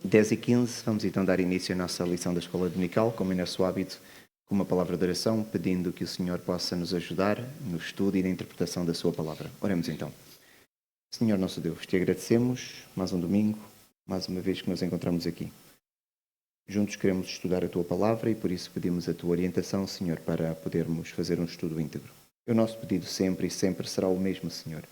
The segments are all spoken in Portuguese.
10h15, vamos então dar início à nossa lição da Escola Dominical, como é nosso hábito, com uma palavra de oração, pedindo que o Senhor possa nos ajudar no estudo e na interpretação da sua palavra. Oremos então. Senhor nosso Deus, te agradecemos mais um domingo, mais uma vez que nos encontramos aqui. Juntos queremos estudar a tua palavra e por isso pedimos a tua orientação, Senhor, para podermos fazer um estudo íntegro. O nosso pedido sempre e sempre será o mesmo, Senhor,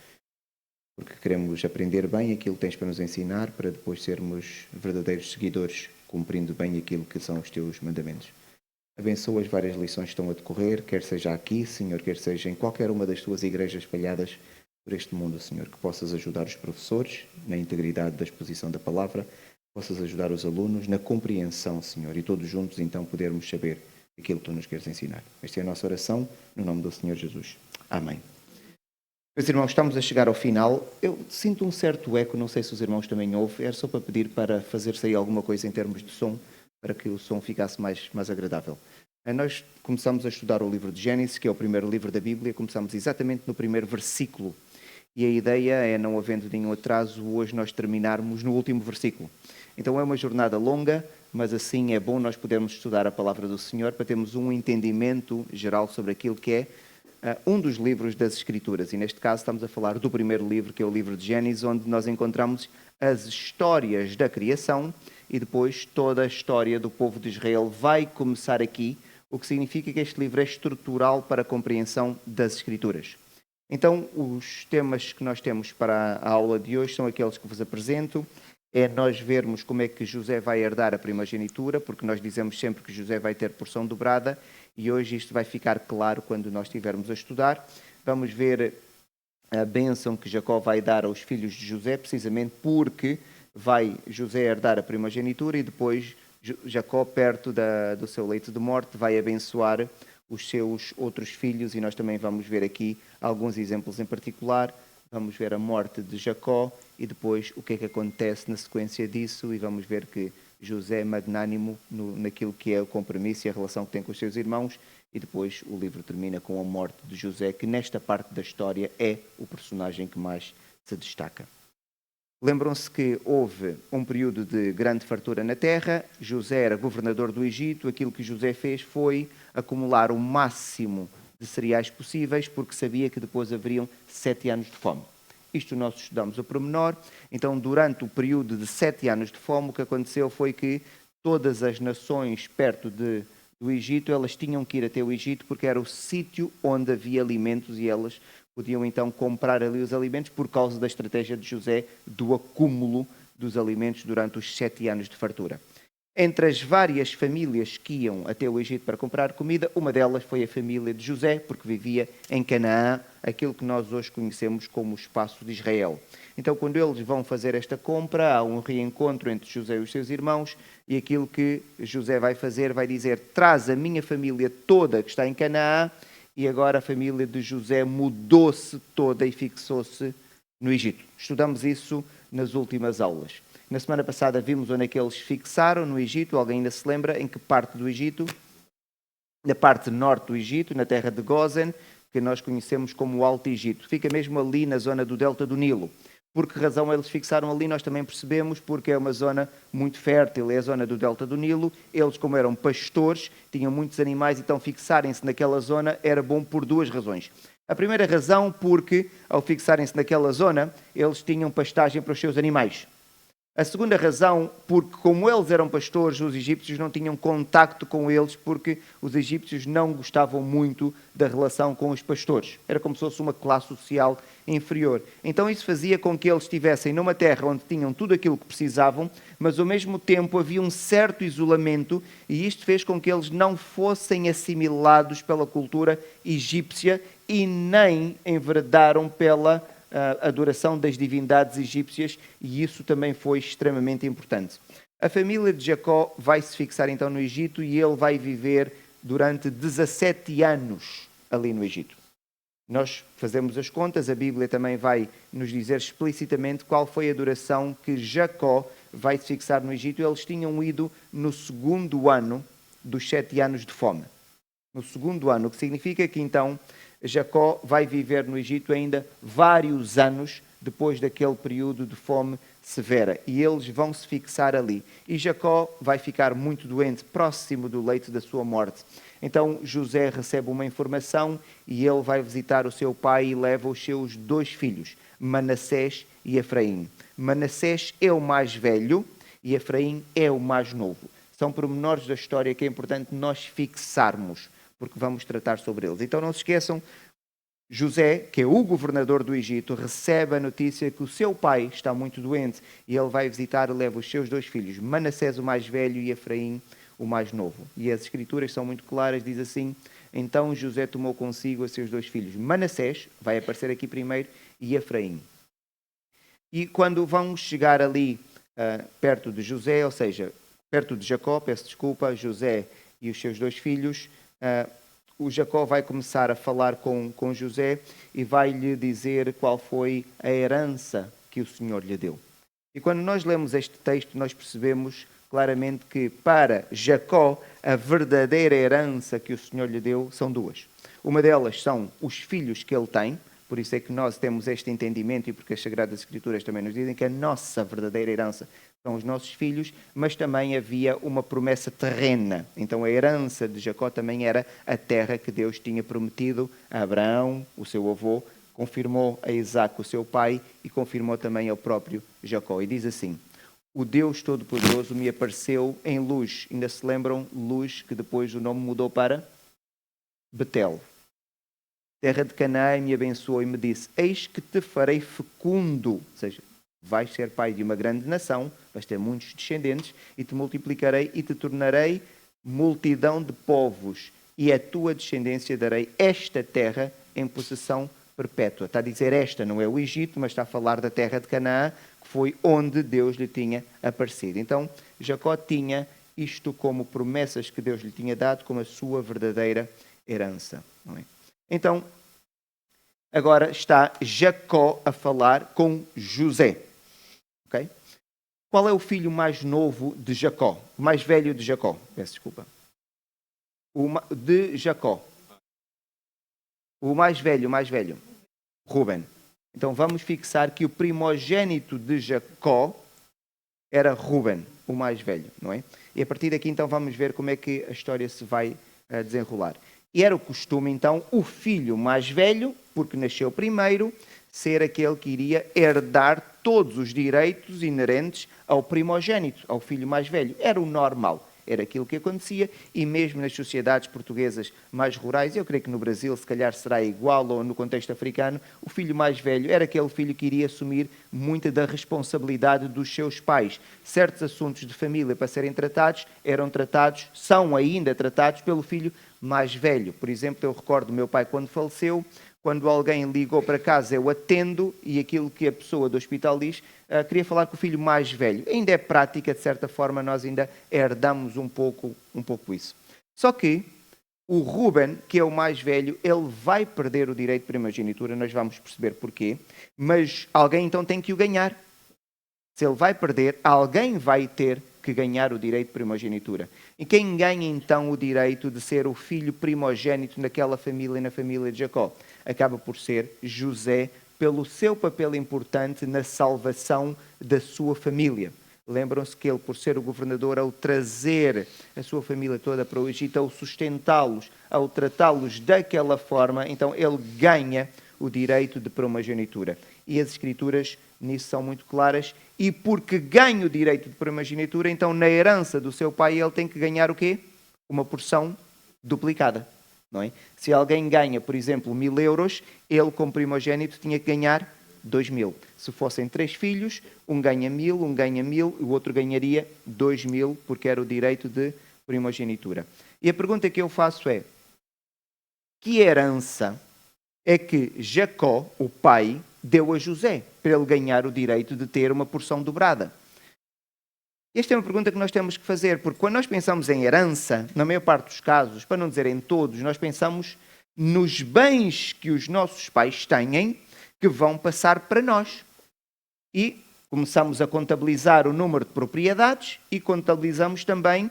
porque queremos aprender bem aquilo que tens para nos ensinar, para depois sermos verdadeiros seguidores, cumprindo bem aquilo que são os teus mandamentos. Abençoa as várias lições que estão a decorrer, quer seja aqui, Senhor, quer seja em qualquer uma das tuas igrejas espalhadas por este mundo, Senhor, que possas ajudar os professores na integridade da exposição da palavra, possas ajudar os alunos na compreensão, Senhor, e todos juntos então podermos saber aquilo que tu nos queres ensinar. Esta é a nossa oração, no nome do Senhor Jesus. Amém. Meus irmãos, estamos a chegar ao final. Eu sinto um certo eco, não sei se os irmãos também ouvem, era só para pedir para fazer sair alguma coisa em termos de som, para que o som ficasse mais agradável. Nós começamos a estudar o livro de Gênesis, que é o primeiro livro da Bíblia, começamos exatamente no primeiro versículo. E a ideia é, não havendo nenhum atraso, hoje nós terminarmos no último versículo. Então é uma jornada longa, mas assim é bom nós podermos estudar a palavra do Senhor para termos um entendimento geral sobre aquilo que é um dos livros das Escrituras. E neste caso estamos a falar do primeiro livro, que é o livro de Gênesis, onde nós encontramos as histórias da criação e depois toda a história do povo de Israel vai começar aqui, o que significa que este livro é estrutural para a compreensão das Escrituras. Então, os temas que nós temos para a aula de hoje são aqueles que vos apresento. É nós vermos como é que José vai herdar a primogenitura, porque nós dizemos sempre que José vai ter porção dobrada, e hoje isto vai ficar claro quando nós estivermos a estudar. Vamos ver a bênção que Jacó vai dar aos filhos de José, precisamente porque vai José herdar a primogenitura e depois Jacó, perto do seu leito de morte, vai abençoar os seus outros filhos, e nós também vamos ver aqui alguns exemplos em particular. Vamos ver a morte de Jacó e depois o que é que acontece na sequência disso, e vamos ver que José é magnânimo naquilo que é o compromisso e a relação que tem com os seus irmãos, e depois o livro termina com a morte de José, que nesta parte da história é o personagem que mais se destaca. Lembram-se que houve um período de grande fartura na terra, José era governador do Egito, aquilo que José fez foi acumular o máximo de cereais possíveis, porque sabia que depois haveriam 7 anos de fome. Isto nós estudamos a pormenor. Então, durante o período de 7 anos de fome, o que aconteceu foi que todas as nações perto do Egito, elas tinham que ir até o Egito, porque era o sítio onde havia alimentos e elas podiam então comprar ali os alimentos por causa da estratégia de José do acúmulo dos alimentos durante os 7 anos de fartura. Entre as várias famílias que iam até o Egito para comprar comida, uma delas foi a família de José, porque vivia em Canaã, aquilo que nós hoje conhecemos como o espaço de Israel. Então, quando eles vão fazer esta compra, há um reencontro entre José e os seus irmãos, e aquilo que José vai fazer, vai dizer: traz a minha família toda que está em Canaã, e agora a família de José mudou-se toda e fixou-se no Egito. Estudamos isso nas últimas aulas. Na semana passada vimos onde é que eles fixaram no Egito. Alguém ainda se lembra em que parte do Egito? Na parte norte do Egito, na terra de Gósen, que nós conhecemos como o Alto Egito. Fica mesmo ali na zona do delta do Nilo. Por que razão eles fixaram ali? Nós também percebemos, porque é uma zona muito fértil, é a zona do delta do Nilo. Eles, como eram pastores, tinham muitos animais, então fixarem-se naquela zona era bom por 2 razões. A primeira razão, porque ao fixarem-se naquela zona, eles tinham pastagem para os seus animais. A segunda razão, porque como eles eram pastores, os egípcios não tinham contacto com eles, porque os egípcios não gostavam muito da relação com os pastores. Era como se fosse uma classe social inferior. Então isso fazia com que eles estivessem numa terra onde tinham tudo aquilo que precisavam, mas ao mesmo tempo havia um certo isolamento, e isto fez com que eles não fossem assimilados pela cultura egípcia e nem enveredaram pela a adoração das divindades egípcias, e isso também foi extremamente importante. A família de Jacó vai se fixar então no Egito, e ele vai viver durante 17 anos ali no Egito. Nós fazemos as contas, a Bíblia também vai nos dizer explicitamente qual foi a duração que Jacó vai se fixar no Egito. Eles tinham ido no 2º ano dos 7 anos de fome. No 2º ano, o que significa que então Jacó vai viver no Egito ainda vários anos depois daquele período de fome severa. E eles vão se fixar ali. E Jacó vai ficar muito doente, próximo do leito da sua morte. Então José recebe uma informação e ele vai visitar o seu pai e leva os seus 2 filhos, Manassés e Efraim. Manassés é o mais velho e Efraim é o mais novo. São pormenores da história que é importante nós fixarmos, porque vamos tratar sobre eles. Então não se esqueçam, José, que é o governador do Egito, recebe a notícia que o seu pai está muito doente e ele vai visitar e leva os seus 2 filhos, Manassés o mais velho e Efraim o mais novo. E as escrituras são muito claras, diz assim: então José tomou consigo os seus 2 filhos, Manassés, vai aparecer aqui primeiro, e Efraim. E quando vão chegar ali perto de José, ou seja, perto de Jacó, peço desculpa, José e os seus 2 filhos, o Jacó vai começar a falar com José e vai lhe dizer qual foi a herança que o Senhor lhe deu. E quando nós lemos este texto, nós percebemos claramente que para Jacó a verdadeira herança que o Senhor lhe deu são 2. Uma delas são os filhos que ele tem, por isso é que nós temos este entendimento e porque as Sagradas Escrituras também nos dizem que a nossa verdadeira herança são os nossos filhos, mas também havia uma promessa terrena. Então a herança de Jacó também era a terra que Deus tinha prometido a Abraão, o seu avô, confirmou a Isaac, o seu pai, e confirmou também ao próprio Jacó. E diz assim: o Deus Todo-Poderoso me apareceu em Luz. Ainda se lembram? Luz, que depois o nome mudou para Betel. Terra de Canaã, me abençoou e me disse: eis que te farei fecundo, ou seja, vais ser pai de uma grande nação, vais ter muitos descendentes, e te multiplicarei e te tornarei multidão de povos, e a tua descendência darei esta terra em possessão perpétua. Está a dizer esta, não é o Egito, mas está a falar da terra de Canaã, que foi onde Deus lhe tinha aparecido. Então, Jacó tinha isto como promessas que Deus lhe tinha dado, como a sua verdadeira herança. Não é? Então, agora está Jacó a falar com José. Okay? Qual é o filho mais novo de Jacó? O mais velho de Jacó? Peço desculpa. De Jacó. O mais velho. Ruben. Então vamos fixar que o primogênito de Jacó era Ruben, o mais velho, não é? E a partir daqui então vamos ver como é que a história se vai desenrolar. E era o costume então o filho mais velho, porque nasceu primeiro, ser aquele que iria herdar todos os direitos inerentes ao primogênito, ao filho mais velho. Era o normal, era aquilo que acontecia, e mesmo nas sociedades portuguesas mais rurais, eu creio que no Brasil se calhar será igual, ou no contexto africano, o filho mais velho era aquele filho que iria assumir muita da responsabilidade dos seus pais. Certos assuntos de família para serem tratados, são ainda tratados pelo filho mais velho. Por exemplo, eu recordo o meu pai quando faleceu, quando alguém ligou para casa, eu atendo, e aquilo que a pessoa do hospital diz, queria falar com o filho mais velho. Ainda é prática, de certa forma, nós ainda herdamos um pouco isso. Só que o Ruben, que é o mais velho, ele vai perder o direito de primogenitura, nós vamos perceber porquê, mas alguém então tem que o ganhar. Se ele vai perder, alguém vai ter que ganhar o direito de primogenitura. E quem ganha então o direito de ser o filho primogênito naquela família, na família de Jacó? Acaba por ser José, pelo seu papel importante na salvação da sua família. Lembram-se que ele, por ser o governador, ao trazer a sua família toda para o Egito, ao sustentá-los, ao tratá-los daquela forma, então ele ganha o direito de primogenitura. E as Escrituras nisso são muito claras, e porque ganha o direito de primogenitura, então na herança do seu pai ele tem que ganhar o quê? Uma porção duplicada. Não é? Se alguém ganha, por exemplo, 1.000 euros, ele como primogênito tinha que ganhar 2.000. Se fossem 3 filhos, um ganha 1.000, um ganha 1.000, o outro ganharia 2.000, porque era o direito de primogenitura. E a pergunta que eu faço é: que herança é que Jacó, o pai, deu a José para ele ganhar o direito de ter uma porção dobrada? Esta é uma pergunta que nós temos que fazer, porque quando nós pensamos em herança, na maior parte dos casos, para não dizer em todos, nós pensamos nos bens que os nossos pais têm que vão passar para nós. E começamos a contabilizar o número de propriedades e contabilizamos também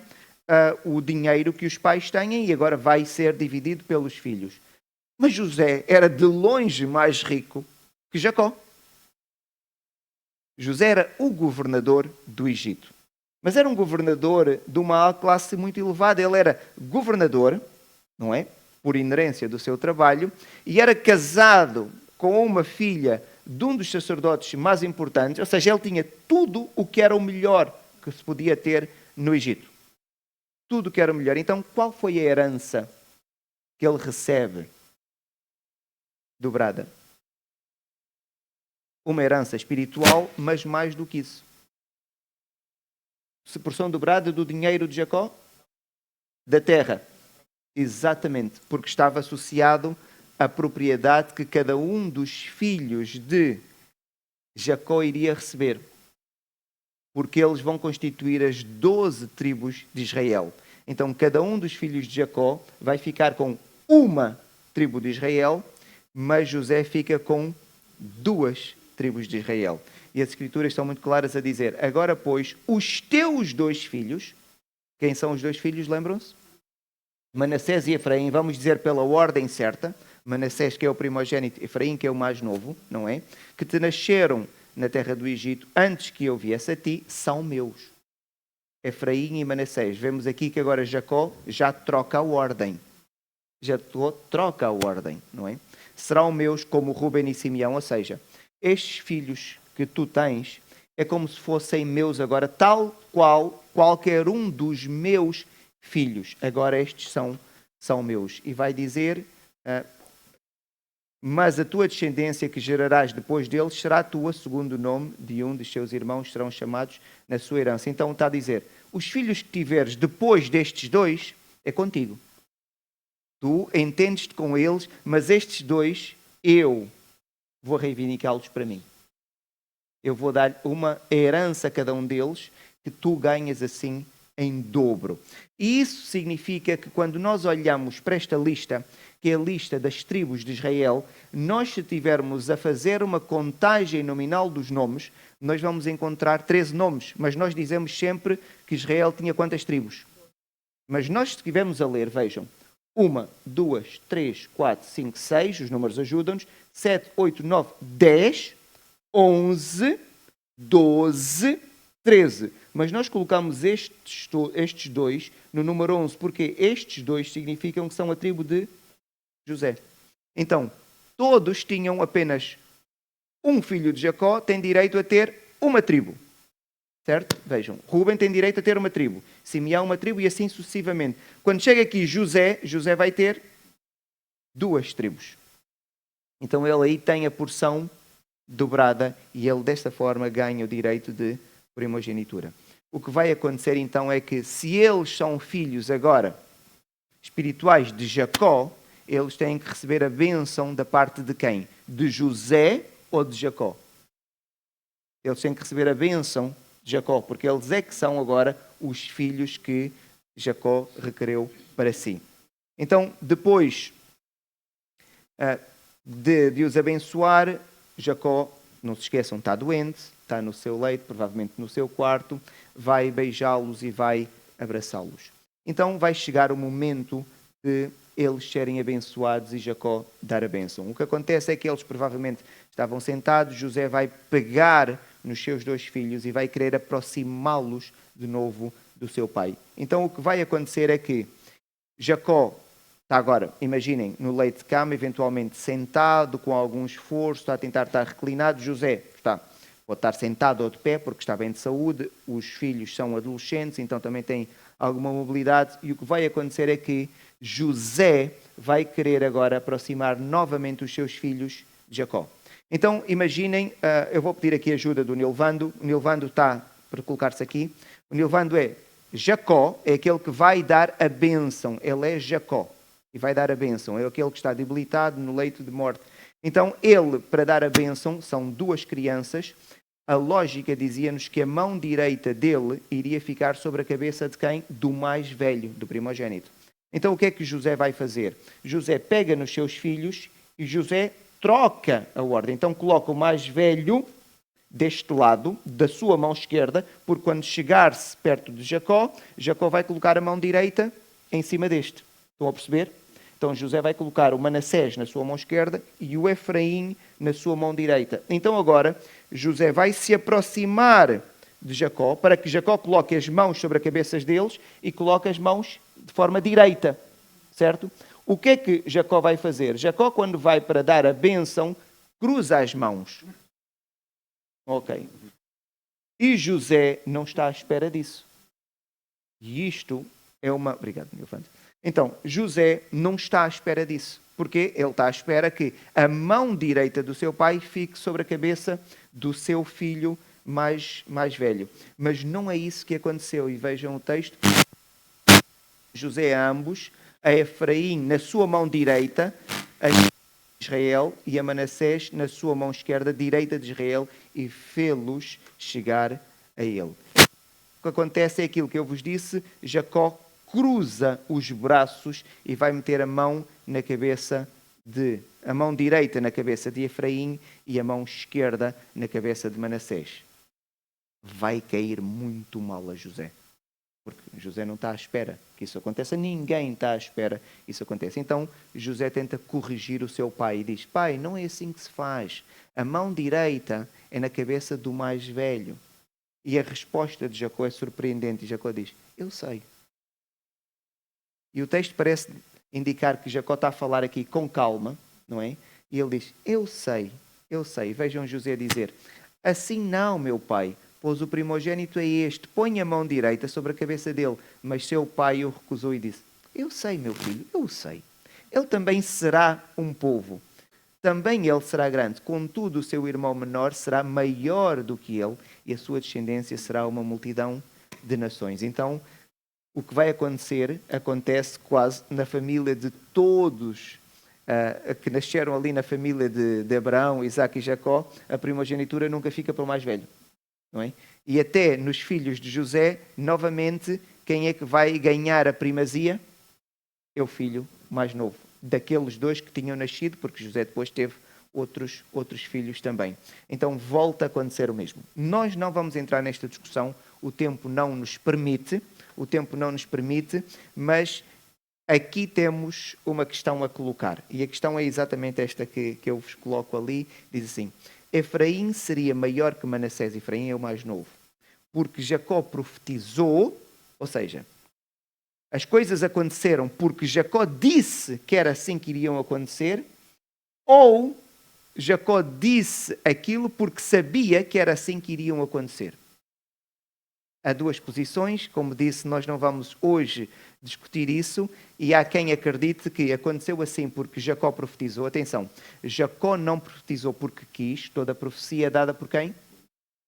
o dinheiro que os pais têm e agora vai ser dividido pelos filhos. Mas José era de longe mais rico que Jacó. José era o governador do Egito. Mas era um governador de uma classe muito elevada. Ele era governador, não é? Por inerência do seu trabalho, e era casado com uma filha de um dos sacerdotes mais importantes, ou seja, ele tinha tudo o que era o melhor que se podia ter no Egito. Tudo o que era o melhor. Então, qual foi a herança que ele recebe dobrada? Uma herança espiritual, mas mais do que isso. Porção dobrada do dinheiro de Jacó? Da terra. Exatamente, porque estava associado à propriedade que cada um dos filhos de Jacó iria receber. Porque eles vão constituir as 12 tribos de Israel. Então, cada um dos filhos de Jacó vai ficar com uma tribo de Israel, mas José fica com 2 tribos de Israel. E as Escrituras estão muito claras a dizer: agora, pois, os teus 2 filhos, quem são os 2 filhos, lembram-se? Manassés e Efraim, vamos dizer pela ordem certa, Manassés que é o primogênito, Efraim que é o mais novo, não é? Que te nasceram na terra do Egito, antes que eu viesse a ti, são meus. Efraim e Manassés. Vemos aqui que agora Jacó já troca a ordem. Já troca a ordem, não é? Serão meus como Ruben e Simeão, ou seja, estes filhos que tu tens é como se fossem meus agora, tal qual qualquer um dos meus filhos. Agora estes são meus. E vai dizer, mas a tua descendência que gerarás depois deles será tua, segundo o nome de um dos seus irmãos serão chamados na sua herança. Então está a dizer, os filhos que tiveres depois destes 2 é contigo. Tu entendes-te com eles, mas estes 2 eu vou reivindicá-los para mim. Eu vou dar uma herança a cada um deles que tu ganhas assim em dobro. E isso significa que quando nós olhamos para esta lista, que é a lista das tribos de Israel, nós se estivermos a fazer uma contagem nominal dos nomes, nós vamos encontrar 13 nomes, mas nós dizemos sempre que Israel tinha quantas tribos? Mas nós se estivermos a ler, vejam, 1, 2, 3, 4, 5, 6, os números ajudam-nos, 7, 8, 9, 10, 11, 12, 13. Mas nós colocamos estes 2 no número 11, porque estes 2 significam que são a tribo de José. Então, todos tinham apenas um filho de Jacó, tem direito a ter uma tribo. Certo? Vejam, Ruben tem direito a ter uma tribo, Simeão uma tribo e assim sucessivamente. Quando chega aqui José vai ter 2 tribos. Então ele aí tem a porção dobrada e ele desta forma ganha o direito de primogenitura. O que vai acontecer então é que se eles são filhos agora espirituais de Jacó, eles têm que receber a bênção da parte de quem? De José ou de Jacó? Eles têm que receber a bênção de Jacó, porque eles é que são agora os filhos que Jacó requereu para si. Então, depois de os abençoar, Jacó, não se esqueçam, está doente, está no seu leito, provavelmente no seu quarto, vai beijá-los e vai abraçá-los. Então vai chegar o momento de eles serem abençoados e Jacó dar a bênção. O que acontece é que eles provavelmente estavam sentados, José vai pegar nos seus 2 filhos e vai querer aproximá-los de novo do seu pai. Então o que vai acontecer é que Jacó está agora, imaginem, no leito de cama, eventualmente sentado, com algum esforço, está a tentar estar reclinado. José pode estar sentado ou de pé, porque está bem de saúde. Os filhos são adolescentes, então também têm alguma mobilidade. E o que vai acontecer é que José vai querer agora aproximar novamente os seus filhos de Jacó. Então, imaginem, eu vou pedir aqui a ajuda do Nilvando. O Nilvando está para colocar-se aqui. O Nilvando é Jacó, é aquele que vai dar a bênção. Ele é Jacó e vai dar a bênção. É aquele que está debilitado no leito de morte. Então, ele, para dar a bênção, são 2 crianças. A lógica dizia-nos que a mão direita dele iria ficar sobre a cabeça de quem? Do mais velho, do primogênito. Então, o que é que José vai fazer? José pega nos seus filhos e José troca a ordem. Então, coloca o mais velho deste lado, da sua mão esquerda, porque quando chegar-se perto de Jacó, Jacó vai colocar a mão direita em cima deste. Estão a perceber? Então José vai colocar o Manassés na sua mão esquerda e o Efraim na sua mão direita. Então agora José vai se aproximar de Jacó para que Jacó coloque as mãos sobre as cabeças deles e coloque as mãos de forma direita, certo? O que é que Jacó vai fazer? Jacó, quando vai para dar a bênção, cruza as mãos. Ok. E José não está à espera disso. E isto é uma... Obrigado, meu fã. Então, José não está à espera disso. Porque ele está à espera que a mão direita do seu pai fique sobre a cabeça do seu filho mais velho. Mas não é isso que aconteceu. E vejam o texto. José a ambos, a Efraim na sua mão direita, a Israel, e a Manassés na sua mão esquerda, direita de Israel, e fê-los chegar a ele. O que acontece é aquilo que eu vos disse: Jacó cruza os braços e vai meter a mão direita na cabeça de Efraim e a mão esquerda na cabeça de Manassés. Vai cair muito mal a José. Porque José não está à espera que isso aconteça. Ninguém está à espera que isso aconteça. Então, José tenta corrigir o seu pai e diz: pai, não é assim que se faz. A mão direita é na cabeça do mais velho. E a resposta de Jacó é surpreendente. E Jacó diz: eu sei. E o texto parece indicar que Jacó está a falar aqui com calma, não é? E ele diz: eu sei, eu sei. Vejam José dizer: assim não, meu pai, pois o primogênito é este, põe a mão direita sobre a cabeça dele. Mas seu pai o recusou e disse: eu sei, meu filho, eu sei. Ele também será um povo. Também ele será grande. Contudo, o seu irmão menor será maior do que ele e a sua descendência será uma multidão de nações. Então, o que vai acontecer, acontece quase na família de todos que nasceram ali na família de Abraão, Isaac e Jacó. A primogenitura nunca fica para o mais velho. Não é? E até nos filhos de José, novamente, quem é que vai ganhar a primazia? É o filho mais novo, daqueles dois que tinham nascido, porque José depois teve outros filhos também. Então volta a acontecer o mesmo. Nós não vamos entrar nesta discussão, o tempo não nos permite, mas aqui temos uma questão a colocar. E a questão é exatamente esta que eu vos coloco ali. Diz assim: Efraim seria maior que Manassés. Efraim é o mais novo. Porque Jacó profetizou, ou seja, as coisas aconteceram porque Jacó disse que era assim que iriam acontecer, ou Jacó disse aquilo porque sabia que era assim que iriam acontecer. Há duas posições, como disse, nós não vamos hoje discutir isso, e há quem acredite que aconteceu assim porque Jacó profetizou. Atenção, Jacó não profetizou porque quis, toda a profecia é dada por quem?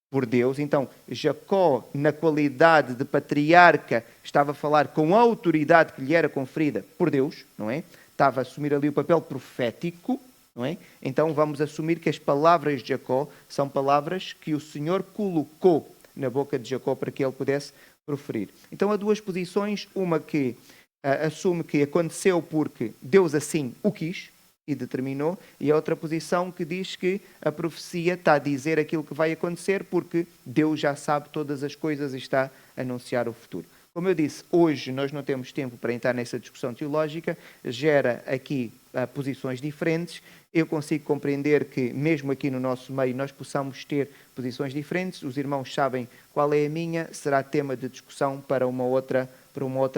Por Deus. Então, Jacó, na qualidade de patriarca, estava a falar com a autoridade que lhe era conferida por Deus, não é? Estava a assumir ali o papel profético, não é? Então, vamos assumir que as palavras de Jacó são palavras que o Senhor colocou na boca de Jacó para que ele pudesse proferir. Então, há duas posições, uma que assume que aconteceu porque Deus assim o quis e determinou, e a outra posição que diz que a profecia está a dizer aquilo que vai acontecer porque Deus já sabe todas as coisas e está a anunciar o futuro. Como eu disse, hoje nós não temos tempo para entrar nessa discussão teológica, gera aqui posições diferentes. Eu consigo compreender que, mesmo aqui no nosso meio, nós possamos ter posições diferentes. Os irmãos sabem qual é a minha, será tema de discussão para uma outra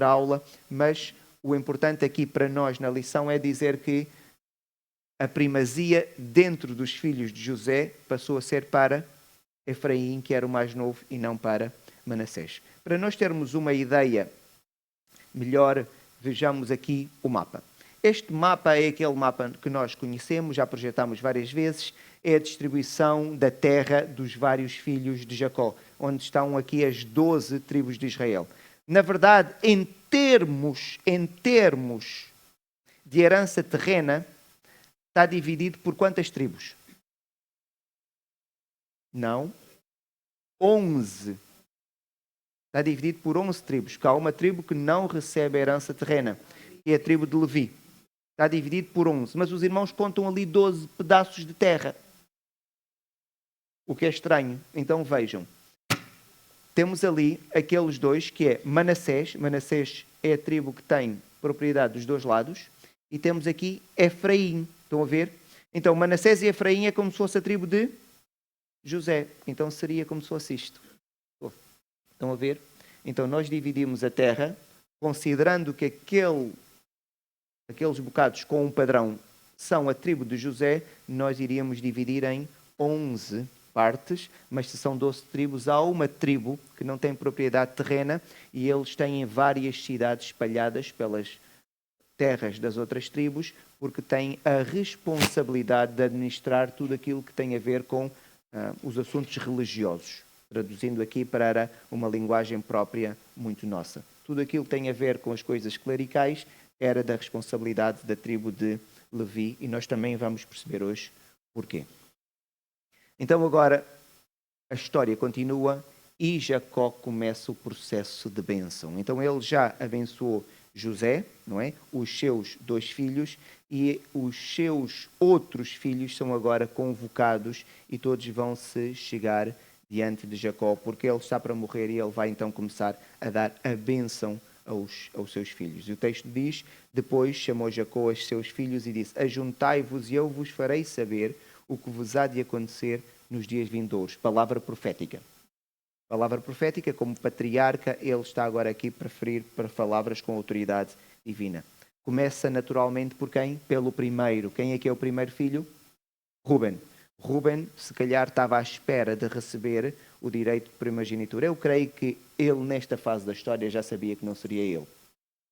aula, mas o importante aqui para nós na lição é dizer que a primazia dentro dos filhos de José passou a ser para Efraim, que era o mais novo, e não para Manassés. Para nós termos uma ideia melhor, vejamos aqui o mapa. Este mapa é aquele mapa que nós conhecemos, já projetámos várias vezes, é a distribuição da terra dos vários filhos de Jacó, onde estão aqui as 12 tribos de Israel. Na verdade, em termos de herança terrena, está dividido por quantas tribos? Não. 11. Está dividido por 11 tribos. Há uma tribo que não recebe a herança terrena, que é a tribo de Levi. Está dividido por 11. Mas os irmãos contam ali 12 pedaços de terra. O que é estranho. Então vejam. Temos ali aqueles dois, que é Manassés. Manassés é a tribo que tem propriedade dos dois lados. e temos aqui Efraim. Estão a ver? Então Manassés e Efraim é como se fosse a tribo de José. Então seria como se fosse isto. Estão a ver? Então nós dividimos a terra, considerando que aqueles bocados com um padrão são a tribo de José, nós iríamos dividir em 11 partes, mas se são 12 tribos, há uma tribo que não tem propriedade terrena e eles têm várias cidades espalhadas pelas terras das outras tribos, porque têm a responsabilidade de administrar tudo aquilo que tem a ver com os assuntos religiosos. Traduzindo aqui para uma linguagem própria muito nossa. Tudo aquilo que tem a ver com as coisas clericais era da responsabilidade da tribo de Levi e nós também vamos perceber hoje porquê. Então agora a história continua e Jacó começa o processo de bênção. Então ele já abençoou José, não é? Os seus 2 filhos e os seus outros filhos são agora convocados e todos vão se chegar diante de Jacó, porque ele está para morrer e ele vai então começar a dar a bênção aos seus filhos. E o texto diz, depois chamou Jacó aos seus filhos e disse, ajuntai-vos e eu vos farei saber o que vos há de acontecer nos dias vindouros. Palavra profética. Palavra profética, como patriarca, ele está agora aqui a referir para palavras com autoridade divina. Começa naturalmente por quem? Pelo primeiro. Quem é que é o primeiro filho? Ruben. Ruben, se calhar, estava à espera de receber o direito de primogenitura. Eu creio que ele, nesta fase da história, já sabia que não seria ele.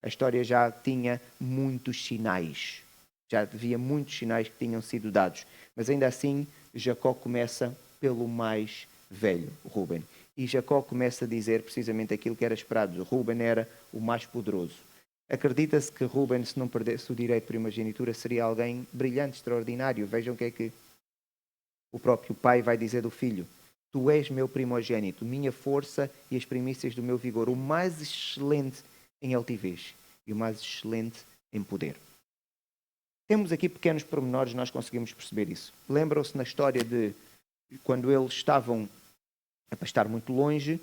A história já tinha muitos sinais. Já havia muitos sinais que tinham sido dados. Mas ainda assim, Jacó começa pelo mais velho, Ruben. E Jacó começa a dizer precisamente aquilo que era esperado. Ruben era o mais poderoso. Acredita-se que Ruben, se não perdesse o direito de primogenitura, seria alguém brilhante, extraordinário. Vejam o que é que o próprio pai vai dizer do filho. Tu és meu primogênito, minha força e as primícias do meu vigor, o mais excelente em altivez e o mais excelente em poder. Temos aqui pequenos pormenores, nós conseguimos perceber isso. Lembram-se na história de quando eles estavam a pastar muito longe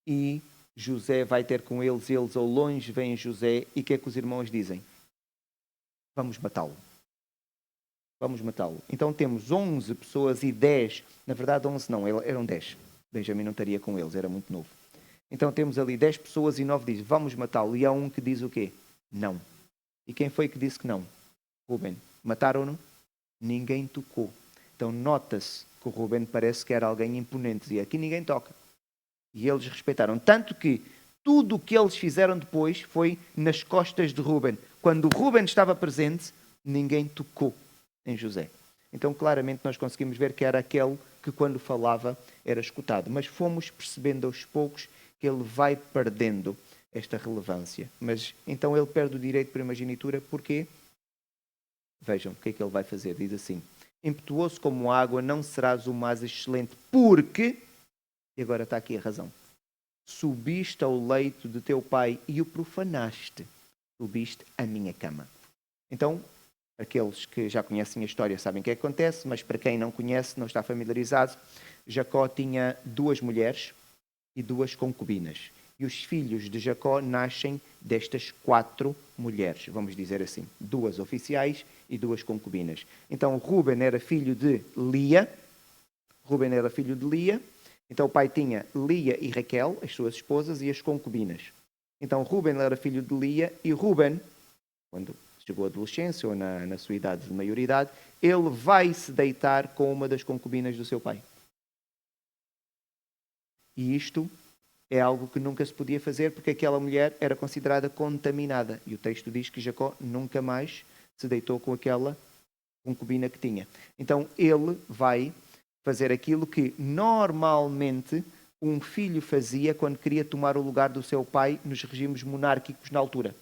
e José vai ter com eles ao longe vem José e o que é que os irmãos dizem? Vamos matá-lo. Vamos matá-lo. Então temos 11 pessoas e 10, na verdade 11 não, eram 10. Benjamim não estaria com eles, era muito novo. Então temos ali 10 pessoas e 9 dizem, vamos matá-lo. E há um que diz o quê? Não. E quem foi que disse que não? Ruben. Mataram-no? Ninguém tocou. Então nota-se que o Ruben parece que era alguém imponente. E aqui ninguém toca. E eles respeitaram. Tanto que tudo o que eles fizeram depois foi nas costas de Ruben. Quando o Ruben estava presente, ninguém tocou em José. Então claramente nós conseguimos ver que era aquele que quando falava era escutado. Mas fomos percebendo aos poucos que ele vai perdendo esta relevância. Mas então ele perde o direito de primogenitura porquê? Vejam o que é que ele vai fazer. Diz assim, impetuoso como água não serás o mais excelente porque, e agora está aqui a razão, subiste ao leito de teu pai e o profanaste. Subiste à minha cama. Então, aqueles que já conhecem a história sabem o que acontece, mas para quem não conhece, não está familiarizado, Jacó tinha 2 mulheres e 2 concubinas. E os filhos de Jacó nascem destas 4 mulheres, vamos dizer assim. 2 oficiais e 2 concubinas. Então, Ruben era filho de Lia. Então, o pai tinha Lia e Raquel, as suas esposas, e as concubinas. Então, Ruben era filho de Lia e Ruben, quando chegou à adolescência ou na sua idade de maioridade, ele vai se deitar com uma das concubinas do seu pai. E isto é algo que nunca se podia fazer porque aquela mulher era considerada contaminada. E o texto diz que Jacó nunca mais se deitou com aquela concubina que tinha. Então ele vai fazer aquilo que normalmente um filho fazia quando queria tomar o lugar do seu pai nos regimes monárquicos na altura.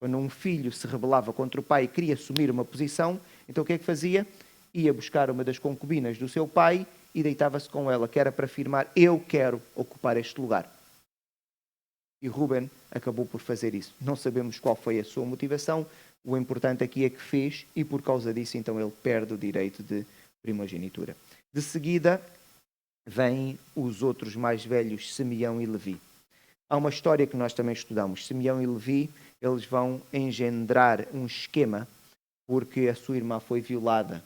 Quando um filho se rebelava contra o pai e queria assumir uma posição, então o que é que fazia? Ia buscar uma das concubinas do seu pai e deitava-se com ela, que era para afirmar, eu quero ocupar este lugar. E Ruben acabou por fazer isso. Não sabemos qual foi a sua motivação, o importante aqui é que fez e por causa disso então ele perde o direito de primogenitura. De seguida, vêm os outros mais velhos, Simeão e Levi. Há uma história que nós também estudamos. Simeão e Levi, eles vão engendrar um esquema porque a sua irmã foi violada.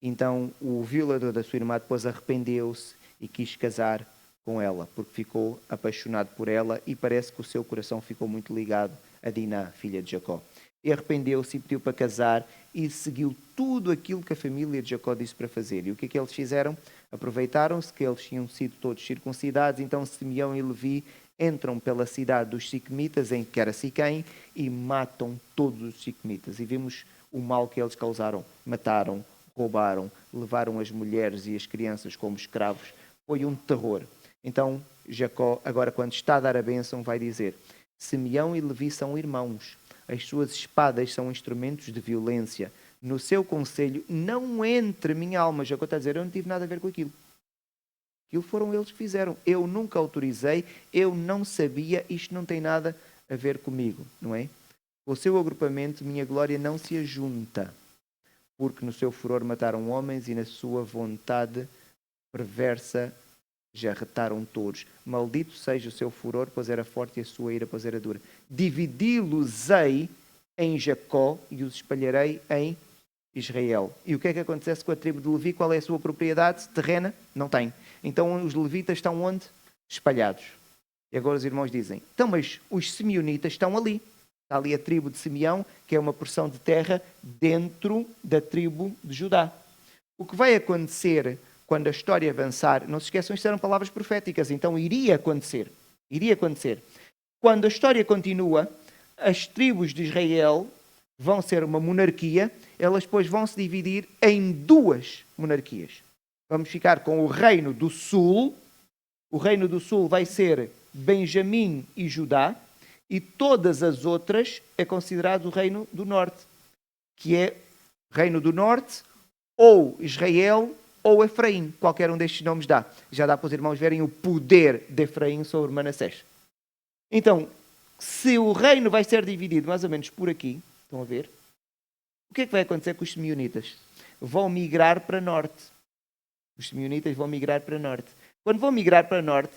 Então o violador da sua irmã depois arrependeu-se e quis casar com ela, porque ficou apaixonado por ela e parece que o seu coração ficou muito ligado a Diná, filha de Jacó. E arrependeu-se e pediu para casar e seguiu tudo aquilo que a família de Jacó disse para fazer. E o que é que eles fizeram? Aproveitaram-se que eles tinham sido todos circuncidados, então Simeão e Levi entram pela cidade dos Siquemitas, em que era Siquém, e matam todos os Siquemitas. E vimos o mal que eles causaram. Mataram, roubaram, levaram as mulheres e as crianças como escravos. Foi um terror. Então Jacó, agora quando está a dar a bênção, vai dizer: Simeão e Levi são irmãos. As suas espadas são instrumentos de violência. No seu conselho não entre minha alma. Jacó está a dizer: eu não tive nada a ver com aquilo. Aquilo foram eles que fizeram. Eu nunca autorizei, eu não sabia, isto não tem nada a ver comigo, não é? O seu agrupamento, minha glória não se ajunta, porque no seu furor mataram homens e na sua vontade perversa já retaram todos. Maldito seja o seu furor, pois era forte, e a sua ira, pois era dura. Dividi-los-ei em Jacó e os espalharei em Israel. E o que é que acontece com a tribo de Levi? Qual é a sua propriedade terrena? Não tem. Então os levitas estão onde? Espalhados. E agora os irmãos dizem: então, mas os simeonitas estão ali. Está ali a tribo de Simeão, que é uma porção de terra dentro da tribo de Judá. O que vai acontecer quando a história avançar, não se esqueçam, isto eram palavras proféticas, então iria acontecer. Iria acontecer. Quando a história continua, as tribos de Israel vão ser uma monarquia, elas depois vão se dividir em duas monarquias. Vamos ficar com o reino do sul. O reino do sul vai ser Benjamim e Judá, e todas as outras é considerado o reino do norte, que é reino do norte, ou Israel, ou Efraim. Qualquer um destes nomes dá. Já dá para os irmãos verem o poder de Efraim sobre Manassés. Então, se o reino vai ser dividido mais ou menos por aqui, estão a ver? O que é que vai acontecer com os simeonitas? Vão migrar para norte. Os simeonitas vão migrar para norte. Quando vão migrar para norte,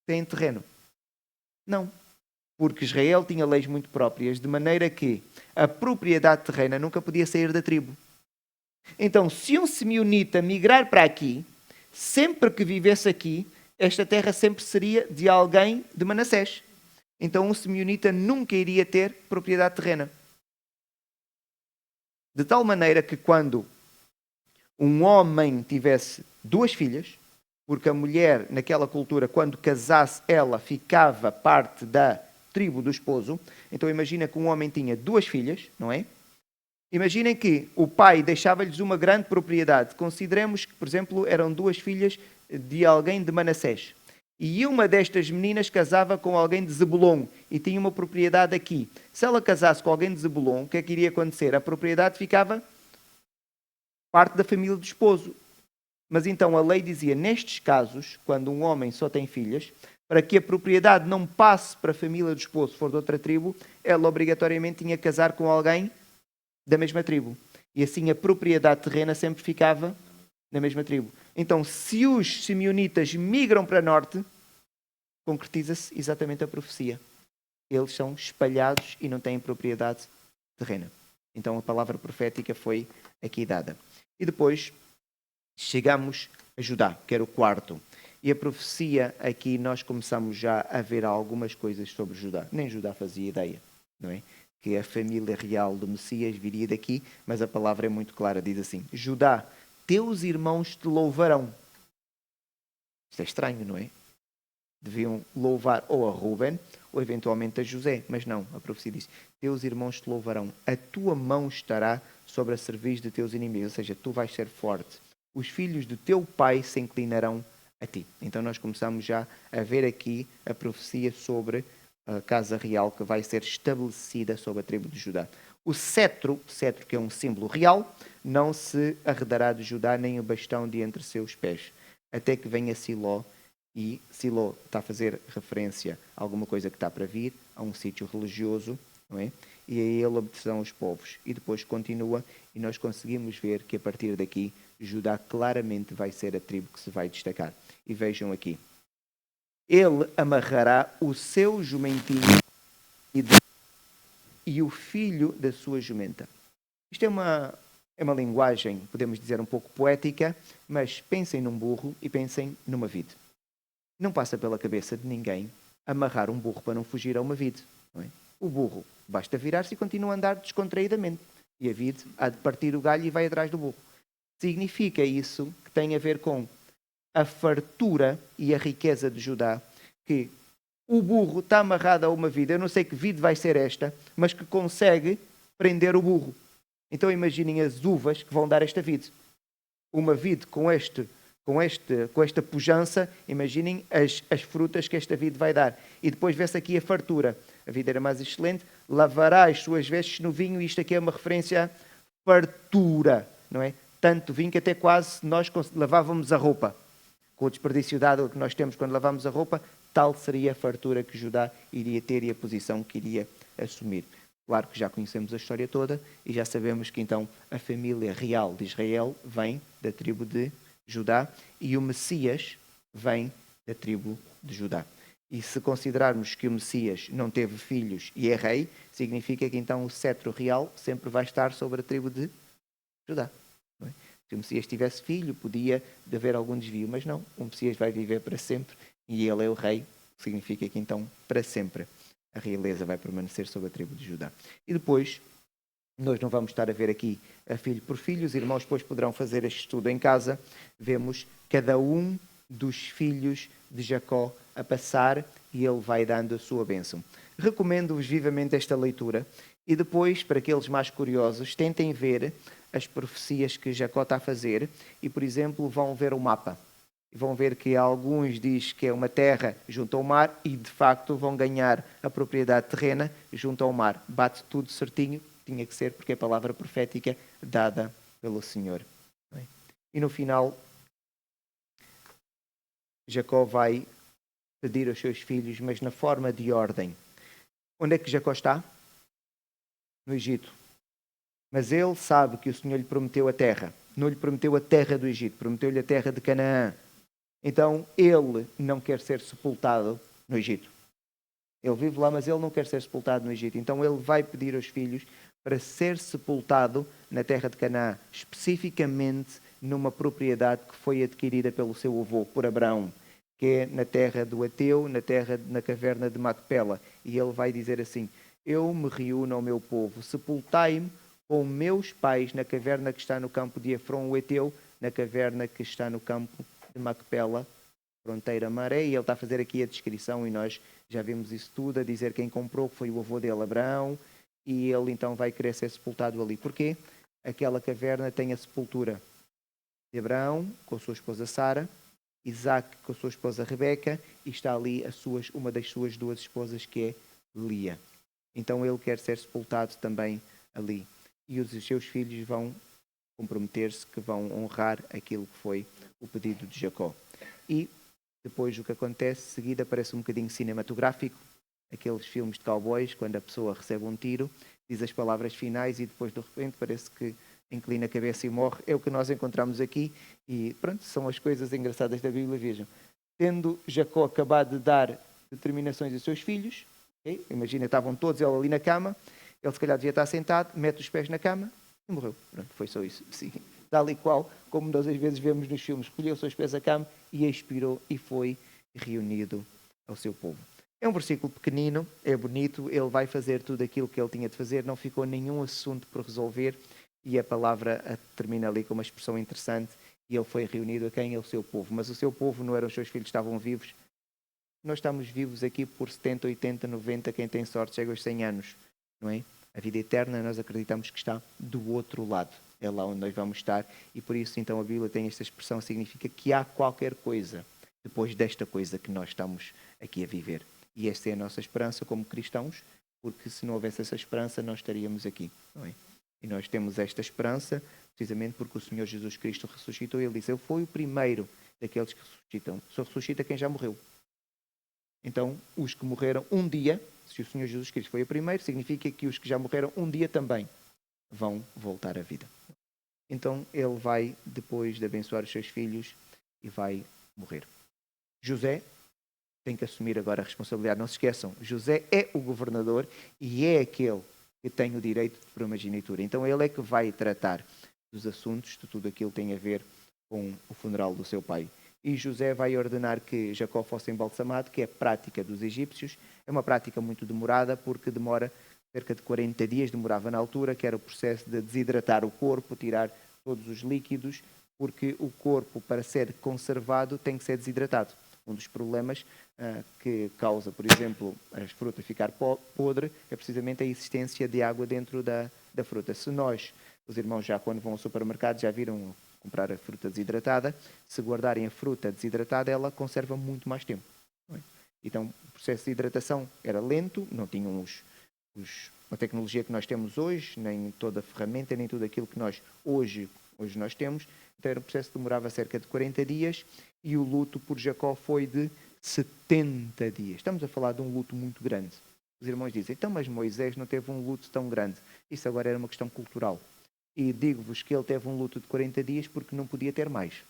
têm terreno? Não. Porque Israel tinha leis muito próprias, de maneira que a propriedade terrena nunca podia sair da tribo. Então, se um simeonita migrar para aqui, sempre que vivesse aqui, esta terra sempre seria de alguém de Manassés. Então, um simeonita nunca iria ter propriedade terrena. De tal maneira que quando um homem tivesse duas filhas, porque a mulher, naquela cultura, quando casasse, ela ficava parte da tribo do esposo. Então imagina que um homem tinha duas filhas, não é? Imaginem que o pai deixava-lhes uma grande propriedade. Consideremos que, por exemplo, eram duas filhas de alguém de Manassés. E uma destas meninas casava com alguém de Zebulon e tinha uma propriedade aqui. Se ela casasse com alguém de Zebulon, o que é que iria acontecer? A propriedade ficava parte da família do esposo. Mas então a lei dizia, nestes casos, quando um homem só tem filhas, para que a propriedade não passe para a família do esposo, se for de outra tribo, ela obrigatoriamente tinha que casar com alguém da mesma tribo. E assim a propriedade terrena sempre ficava na mesma tribo. Então, se os simeonitas migram para norte, concretiza-se exatamente a profecia. Eles são espalhados e não têm propriedade terrena. Então a palavra profética foi aqui dada. E depois chegamos a Judá, que era o quarto. E a profecia, aqui nós começamos já a ver algumas coisas sobre Judá. Nem Judá fazia ideia, não é? Que a família real do Messias viria daqui, mas a palavra é muito clara, diz assim: Judá, teus irmãos te louvarão. Isto é estranho, não é? Deviam louvar ou a Rúben ou eventualmente a José, mas não, a profecia diz: teus irmãos te louvarão, a tua mão estará sobre a cerviz de teus inimigos, ou seja, tu vais ser forte. Os filhos do teu pai se inclinarão a ti. Então nós começamos já a ver aqui a profecia sobre a casa real que vai ser estabelecida sobre a tribo de Judá. O cetro que é um símbolo real, não se arredará de Judá nem o bastão de entre seus pés, até que venha Siló. E Siló está a fazer referência a alguma coisa que está para vir, a um sítio religioso, não é? E a ele obedecerão os povos. E depois continua, e nós conseguimos ver que a partir daqui, Judá claramente vai ser a tribo que se vai destacar. E vejam aqui. Ele amarrará o seu jumentinho e o filho da sua jumenta. Isto é uma linguagem, podemos dizer, um pouco poética, mas pensem num burro e pensem numa vide. Não passa pela cabeça de ninguém amarrar um burro para não fugir a uma vide. Não é? O burro basta virar-se e continua a andar descontraídamente. E a vide há de partir o galho e vai atrás do burro. Significa isso que tem a ver com a fartura e a riqueza de Judá, que o burro está amarrado a uma vide, eu não sei que vide vai ser esta, mas que consegue prender o burro. Então imaginem as uvas que vão dar esta vide. Uma vide com esta pujança, imaginem as frutas que esta vide vai dar. E depois vê-se aqui a fartura. A vide era mais excelente, lavará as suas vestes no vinho, e isto aqui é uma referência à fartura, não é? Tanto vinho que até quase nós lavávamos a roupa. Com o desperdício de água que nós temos quando lavamos a roupa, tal seria a fartura que Judá iria ter e a posição que iria assumir. Claro que já conhecemos a história toda e já sabemos que então a família real de Israel vem da tribo de Judá e o Messias vem da tribo de Judá. E se considerarmos que o Messias não teve filhos e é rei, significa que então o cetro real sempre vai estar sobre a tribo de Judá. Não é? Se o Messias tivesse filho, podia haver algum desvio, mas não. O Messias vai viver para sempre e ele é o rei, significa que então para sempre a realeza vai permanecer sobre a tribo de Judá. E depois, nós não vamos estar a ver aqui a filho por filho, os irmãos depois poderão fazer este estudo em casa, vemos cada um dos filhos de Jacó a passar e ele vai dando a sua bênção. Recomendo-vos vivamente esta leitura e depois, para aqueles mais curiosos, tentem ver as profecias que Jacó está a fazer e, por exemplo, vão ver o mapa. Vão ver que alguns diz que é uma terra junto ao mar e, de facto, vão ganhar a propriedade terrena junto ao mar. Bate tudo certinho, tinha que ser, porque é a palavra profética dada pelo Senhor. E no final, Jacó vai pedir aos seus filhos, mas na forma de ordem. Onde é que Jacó está? No Egito. Mas ele sabe que o Senhor lhe prometeu a terra. Não lhe prometeu a terra do Egito, prometeu-lhe a terra de Canaã. Então ele não quer ser sepultado no Egito. Ele vive lá, mas ele não quer ser sepultado no Egito. Então ele vai pedir aos filhos para ser sepultado na terra de Canaã, especificamente numa propriedade que foi adquirida pelo seu avô, por Abraão, que é na terra do Ateu, na caverna de Macpela. E ele vai dizer assim: eu me reúno ao meu povo, sepultai-me com meus pais na caverna que está no campo de Efron, o Eteu, na caverna que está no campo de Macpela, fronteira maré. E ele está a fazer aqui a descrição e nós já vimos isso tudo, a dizer quem comprou, que foi o avô dele, Abraão, e ele então vai querer ser sepultado ali. Porquê? Aquela caverna tem a sepultura de Abraão com a sua esposa Sara, Isaac com a sua esposa Rebeca, e está ali uma das suas duas esposas, que é Lia. Então ele quer ser sepultado também ali. E os seus filhos vão comprometer-se que vão honrar aquilo que foi o pedido de Jacó. E depois o que acontece, de seguida parece um bocadinho cinematográfico, aqueles filmes de cowboys, quando a pessoa recebe um tiro, diz as palavras finais e depois de repente parece que inclina a cabeça e morre. É o que nós encontramos aqui e pronto, são as coisas engraçadas da Bíblia. Vejam, tendo Jacó acabado de dar determinações aos seus filhos, okay? Imagina, estavam todos ele ali na cama, ele se calhar devia estar sentado, mete os pés na cama e morreu. Pronto, foi só isso. Sim. Tal e qual, como nós às vezes vemos nos filmes, recolheu os seus pés à cama e expirou e foi reunido ao seu povo. É um versículo pequenino, é bonito, ele vai fazer tudo aquilo que ele tinha de fazer, não ficou nenhum assunto por resolver e a palavra termina ali com uma expressão interessante e ele foi reunido a quem? Ao seu povo. Mas o seu povo não eram os seus filhos que estavam vivos. Nós estamos vivos aqui por 70, 80, 90, quem tem sorte chega aos 100 anos, não é? A vida eterna nós acreditamos que está do outro lado. É lá onde nós vamos estar e por isso então a Bíblia tem esta expressão, significa que há qualquer coisa depois desta coisa que nós estamos aqui a viver. E esta é a nossa esperança como cristãos, porque se não houvesse essa esperança não estaríamos aqui, não é? E nós temos esta esperança precisamente porque o Senhor Jesus Cristo ressuscitou e ele disse, eu fui o primeiro daqueles que ressuscitam. Só ressuscita quem já morreu. Então, os que morreram um dia, se o Senhor Jesus Cristo foi o primeiro, significa que os que já morreram um dia também vão voltar à vida. Então, ele vai, depois de abençoar os seus filhos, e vai morrer. José tem que assumir agora a responsabilidade. Não se esqueçam, José é o governador e é aquele que tem o direito de primogenitura. Então ele é que vai tratar dos assuntos, de tudo aquilo que tem a ver com o funeral do seu pai. E José vai ordenar que Jacó fosse embalsamado, que é prática dos egípcios. É uma prática muito demorada, porque demora cerca de 40 dias, demorava na altura, que era o processo de desidratar o corpo, tirar todos os líquidos, porque o corpo, para ser conservado, tem que ser desidratado. Um dos problemas que causa, por exemplo, as frutas ficar podre é precisamente a existência de água dentro da fruta. Se nós, os irmãos, já quando vão ao supermercado, já viram comprar a fruta desidratada, se guardarem a fruta desidratada, ela conserva muito mais tempo. Então, o processo de hidratação era lento, não tinham a tecnologia que nós temos hoje, nem toda a ferramenta, nem tudo aquilo que nós hoje nós temos. Então, era um processo que demorava cerca de 40 dias e o luto por Jacó foi de 70 dias. Estamos a falar de um luto muito grande. Os irmãos dizem, então, mas Moisés não teve um luto tão grande. Isso agora era uma questão cultural. E digo-vos que ele teve um luto de 40 dias porque não podia ter mais.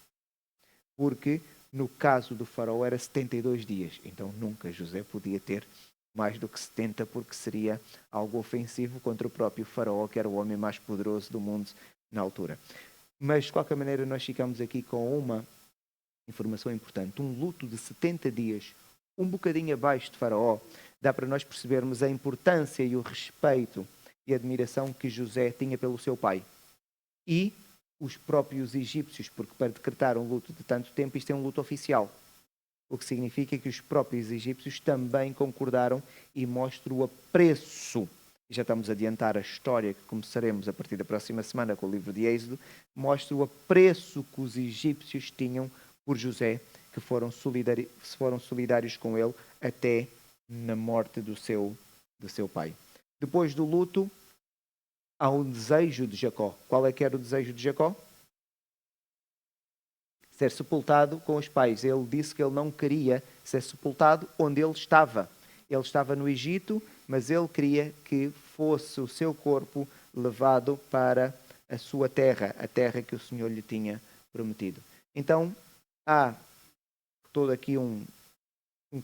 Porque, no caso do faraó, era 72 dias. Então, nunca José podia ter mais do que 70, porque seria algo ofensivo contra o próprio faraó, que era o homem mais poderoso do mundo na altura. Mas, de qualquer maneira, nós ficamos aqui com uma informação importante. Um luto de 70 dias, um bocadinho abaixo de faraó, dá para nós percebermos a importância e o respeito e a admiração que José tinha pelo seu pai. E os próprios egípcios, porque para decretar um luto de tanto tempo, isto é um luto oficial. O que significa que os próprios egípcios também concordaram e mostram o apreço. Já estamos a adiantar a história que começaremos a partir da próxima semana com o livro de Êxodo. Mostra o apreço que os egípcios tinham por José, que foram solidários com ele até na morte do seu pai. Depois do luto, há um desejo de Jacó. Qual é que era o desejo de Jacó? Ser sepultado com os pais. Ele disse que ele não queria ser sepultado onde ele estava. Ele estava no Egito, mas ele queria que fosse o seu corpo levado para a sua terra, a terra que o Senhor lhe tinha prometido. Então, há todo aqui um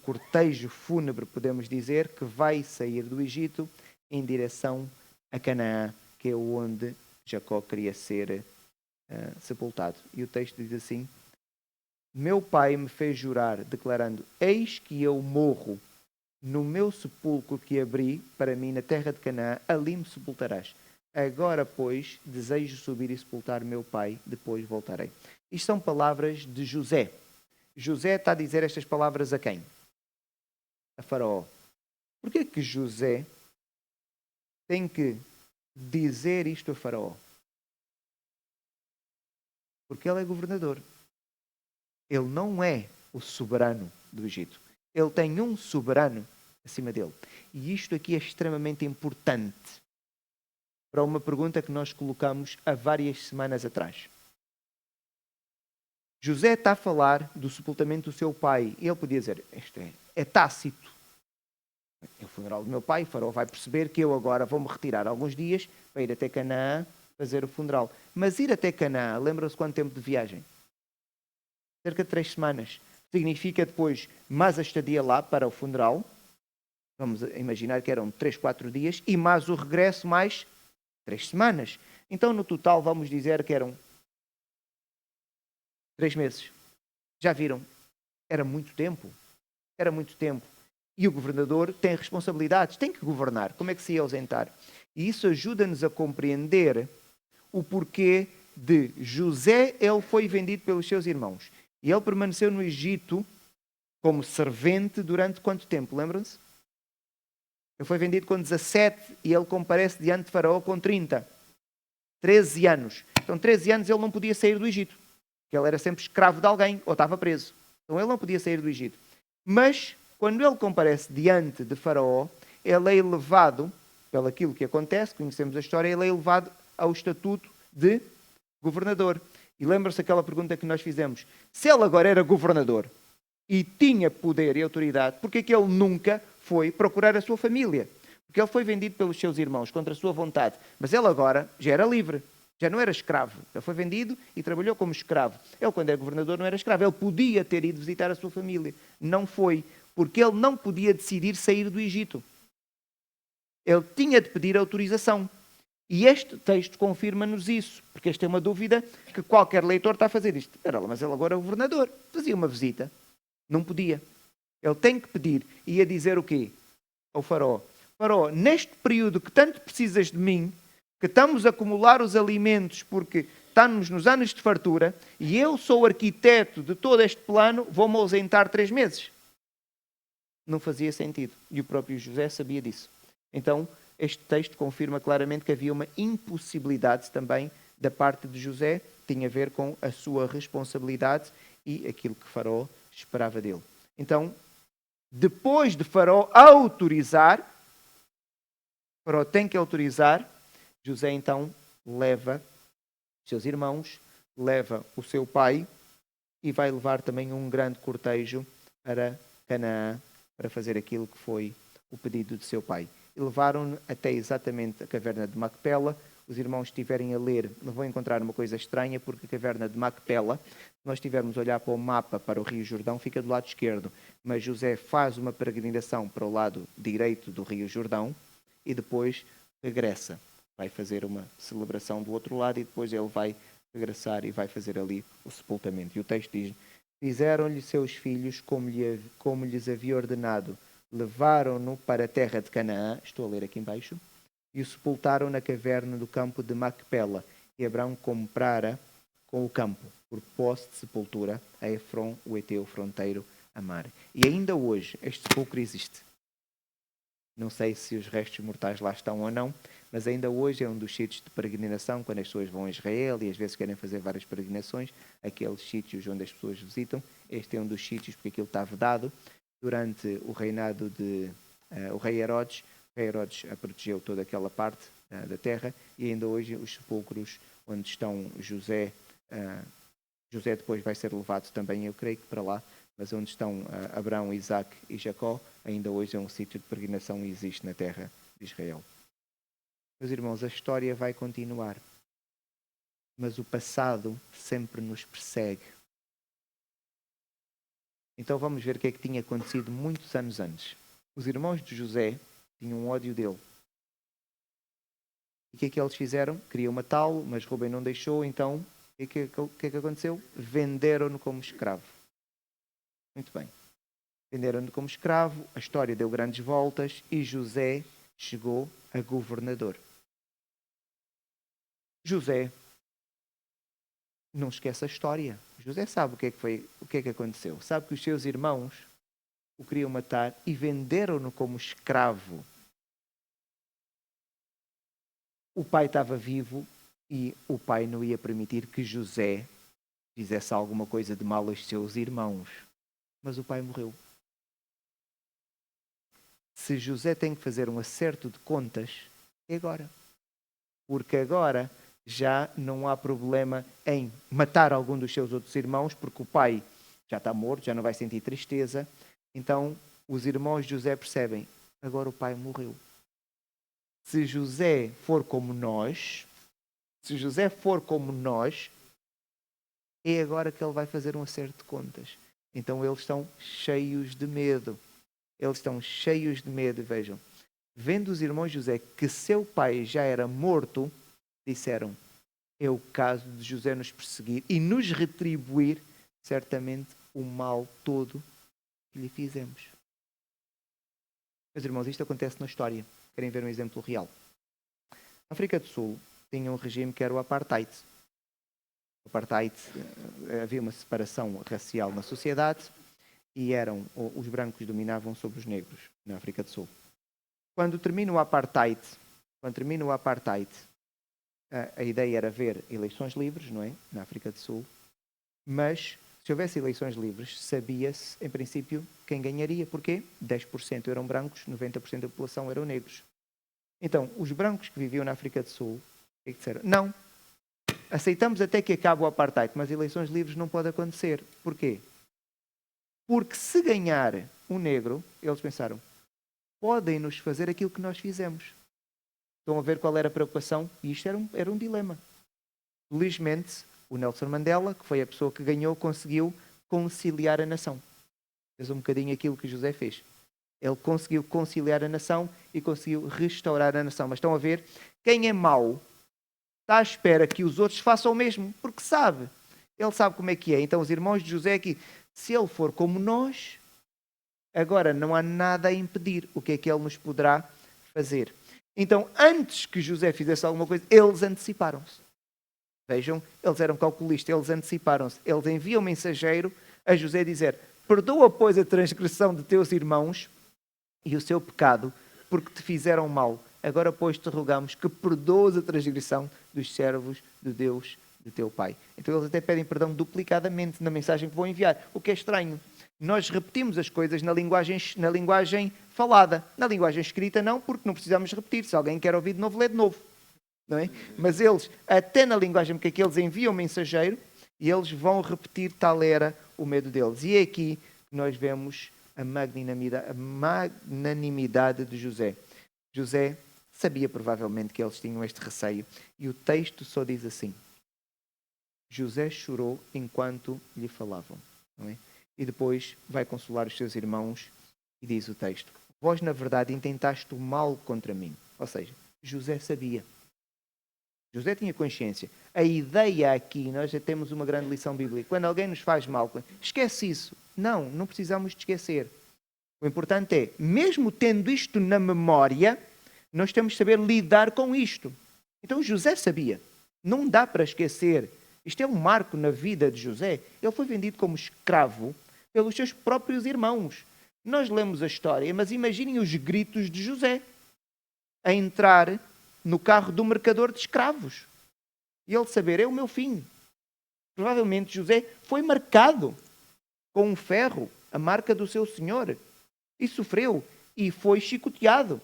cortejo fúnebre, podemos dizer, que vai sair do Egito em direção a Canaã, que é onde Jacó queria ser sepultado. E o texto diz assim: meu pai me fez jurar, declarando, eis que eu morro no meu sepulcro que abri para mim na terra de Canaã, ali me sepultarás. Agora, pois, desejo subir e sepultar meu pai, depois voltarei. Isto são palavras de José. José está a dizer estas palavras a quem? A Faraó. Porquê que José tem que dizer isto a Faraó? Porque ele é governador. Ele não é o soberano do Egito. Ele tem um soberano acima dele. E isto aqui é extremamente importante para uma pergunta que nós colocamos há várias semanas atrás. José está a falar do sepultamento do seu pai. Ele podia dizer, isto é tácito. É o funeral do meu pai, o faraó vai perceber que eu agora vou-me retirar alguns dias para ir até Canaã fazer o funeral. Mas ir até Canaã, lembra-se quanto tempo de viagem? Cerca de 3 semanas. Significa depois mais a estadia lá para o funeral. Vamos imaginar que eram 3, 4 dias. E mais o regresso, mais 3 semanas. Então, no total, vamos dizer que eram 3 meses. Já viram? Era muito tempo. Era muito tempo. E o governador tem responsabilidades. Tem que governar. Como é que se ia ausentar? E isso ajuda-nos a compreender o porquê de José. Ele foi vendido pelos seus irmãos. E ele permaneceu no Egito como servente durante quanto tempo? Lembram-se? Ele foi vendido com 17 e ele comparece diante de Faraó com 30. 13 anos. Então, 13 anos ele não podia sair do Egito. Porque ele era sempre escravo de alguém ou estava preso. Então, ele não podia sair do Egito. Mas, quando ele comparece diante de Faraó, ele é elevado, pelo aquilo que acontece, conhecemos a história, ele é elevado ao estatuto de governador. E lembra-se aquela pergunta que nós fizemos. Se ele agora era governador e tinha poder e autoridade, por que é que ele nunca foi procurar a sua família? Porque ele foi vendido pelos seus irmãos contra a sua vontade. Mas ele agora já era livre, já não era escravo. Ele foi vendido e trabalhou como escravo. Ele, quando era governador, não era escravo. Ele podia ter ido visitar a sua família. Não foi, porque ele não podia decidir sair do Egito. Ele tinha de pedir autorização. E este texto confirma-nos isso, porque esta é uma dúvida que qualquer leitor está a fazer isto. Espera lá, mas ele agora é o governador. Fazia uma visita. Não podia. Ele tem que pedir. Ia dizer o quê? Ao faraó. Faraó, neste período que tanto precisas de mim, que estamos a acumular os alimentos porque estamos nos anos de fartura, e eu sou o arquiteto de todo este plano, vou-me ausentar 3 meses. Não fazia sentido. E o próprio José sabia disso. Então, este texto confirma claramente que havia uma impossibilidade também da parte de José, tinha a ver com a sua responsabilidade e aquilo que Faraó esperava dele. Então, depois de Faraó autorizar, Faraó tem que autorizar, José então leva os seus irmãos, leva o seu pai e vai levar também um grande cortejo para Canaã para fazer aquilo que foi o pedido de seu pai. E levaram-no até exatamente a caverna de Macpela. Os irmãos estiverem a ler, não vão encontrar uma coisa estranha, porque a caverna de Macpela, se nós estivermos a olhar para o mapa, para o Rio Jordão, fica do lado esquerdo. Mas José faz uma peregrinação para o lado direito do Rio Jordão e depois regressa. Vai fazer uma celebração do outro lado e depois ele vai regressar e vai fazer ali o sepultamento. E o texto diz: fizeram-lhe seus filhos como lhes havia ordenado. Levaram-no para a terra de Canaã, estou a ler aqui embaixo, e o sepultaram na caverna do campo de Macpela, que Abraão comprara com o campo, por posse de sepultura, a Efron, o heteu fronteiro, a mar. E ainda hoje este sepulcro existe. Não sei se os restos mortais lá estão ou não, mas ainda hoje é um dos sítios de peregrinação, quando as pessoas vão a Israel e às vezes querem fazer várias peregrinações, aqueles sítios onde as pessoas visitam. Este é um dos sítios, porque aquilo está vedado. Durante o reinado de o rei Herodes protegeu toda aquela parte da terra, e ainda hoje os sepulcros onde estão José depois vai ser levado também, eu creio que para lá, mas onde estão Abraão, Isaac e Jacó, ainda hoje é um sítio de peregrinação e existe na terra de Israel. Meus irmãos, a história vai continuar, mas o passado sempre nos persegue. Então vamos ver o que é que tinha acontecido muitos anos antes. Os irmãos de José tinham um ódio dele. E o que é que eles fizeram? Queriam matá-lo, mas Rubem não deixou, então o que é que aconteceu? Venderam-no como escravo. Muito bem. Venderam-no como escravo, a história deu grandes voltas e José chegou a governador. José não esquece a história. José sabe o que é que aconteceu. Sabe que os seus irmãos o queriam matar e venderam-no como escravo. O pai estava vivo e o pai não ia permitir que José fizesse alguma coisa de mal aos seus irmãos. Mas o pai morreu. Se José tem que fazer um acerto de contas, é agora. Porque agora já não há problema em matar algum dos seus outros irmãos, porque o pai já está morto, já não vai sentir tristeza. Então, os irmãos de José percebem, agora o pai morreu. Se José for como nós, é agora que ele vai fazer um acerto de contas. Então eles estão cheios de medo. Vejam. Vendo os irmãos de José que seu pai já era morto, disseram, é o caso de José nos perseguir e nos retribuir certamente o mal todo que lhe fizemos. Meus irmãos, isto acontece na história. Querem ver um exemplo real? A África do Sul tinha um regime que era o apartheid. O apartheid, havia uma separação racial na sociedade e os brancos dominavam sobre os negros na África do Sul. Quando termina o apartheid, a ideia era haver eleições livres, não é? Na África do Sul. Mas, se houvesse eleições livres, sabia-se, em princípio, quem ganharia. Porquê? 10% eram brancos, 90% da população eram negros. Então, os brancos que viviam na África do Sul, o que é que disseram? Não, aceitamos até que acabe o apartheid, mas eleições livres não pode acontecer. Porquê? Porque se ganhar um negro, eles pensaram, podem-nos fazer aquilo que nós fizemos. Estão a ver qual era a preocupação? E isto era um dilema. Felizmente, o Nelson Mandela, que foi a pessoa que ganhou, conseguiu conciliar a nação. Fez um bocadinho aquilo que José fez. Ele conseguiu conciliar a nação e conseguiu restaurar a nação. Mas estão a ver? Quem é mau está à espera que os outros façam o mesmo, porque sabe. Ele sabe como é que é. Então os irmãos de José aqui, se ele for como nós, agora não há nada a impedir. O que é que ele nos poderá fazer? Então, antes que José fizesse alguma coisa, eles anteciparam-se. Vejam, eles eram calculistas, eles anteciparam-se. Eles enviam um mensageiro a José dizer: perdoa, pois, a transgressão de teus irmãos e o seu pecado, porque te fizeram mal. Agora, pois, te rogamos que perdoes a transgressão dos servos de Deus, de teu pai. Então eles até pedem perdão duplicadamente na mensagem que vão enviar, o que é estranho. Nós repetimos as coisas na linguagem falada. Na linguagem escrita não, porque não precisamos repetir. Se alguém quer ouvir de novo, lê de novo. Não é? Mas eles, até na linguagem, porque aqui eles enviam o mensageiro e eles vão repetir, tal era o medo deles. E é aqui que nós vemos a magnanimidade de José. José sabia provavelmente que eles tinham este receio. E o texto só diz assim: José chorou enquanto lhe falavam. Não é? E depois vai consolar os seus irmãos e diz o texto: vós na verdade intentaste o mal contra mim. Ou seja, José sabia. José tinha consciência. A ideia aqui, nós já temos uma grande lição bíblica. Quando alguém nos faz mal, esquece isso. Não, não precisamos de esquecer. O importante é, mesmo tendo isto na memória, nós temos de saber lidar com isto. Então José sabia. Não dá para esquecer. Isto é um marco na vida de José. Ele foi vendido como escravo pelos seus próprios irmãos. Nós lemos a história, mas imaginem os gritos de José a entrar no carro do mercador de escravos. E ele saber, é o meu fim. Provavelmente José foi marcado com um ferro, a marca do seu senhor. E sofreu. E foi chicoteado.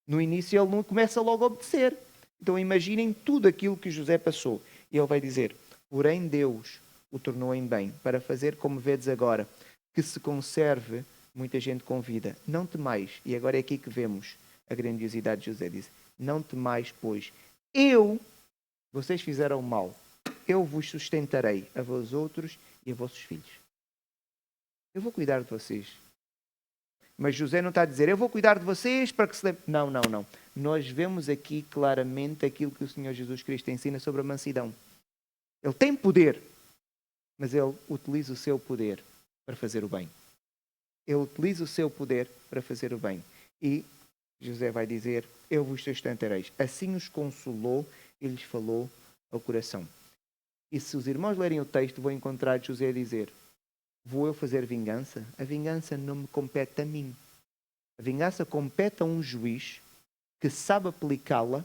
No início ele não começa logo a obedecer. Então imaginem tudo aquilo que José passou. E ele vai dizer: porém Deus o tornou em bem, para fazer como vedes agora, que se conserve muita gente com vida. Não temais. E agora é aqui que vemos a grandiosidade de José. Diz: não temais, pois vocês fizeram mal. Eu vos sustentarei, a vós outros e a vossos filhos. Eu vou cuidar de vocês. Mas José não está a dizer: eu vou cuidar de vocês para que se lembrem. Não, não, não. Nós vemos aqui claramente aquilo que o Senhor Jesus Cristo ensina sobre a mansidão. Ele tem poder, mas ele utiliza o seu poder para fazer o bem. Ele utiliza o seu poder para fazer o bem. E José vai dizer: eu vos sustentarei. Assim os consolou e lhes falou ao coração. E se os irmãos lerem o texto, vão encontrar José a dizer: vou eu fazer vingança? A vingança não me compete a mim. A vingança compete a um juiz que sabe aplicá-la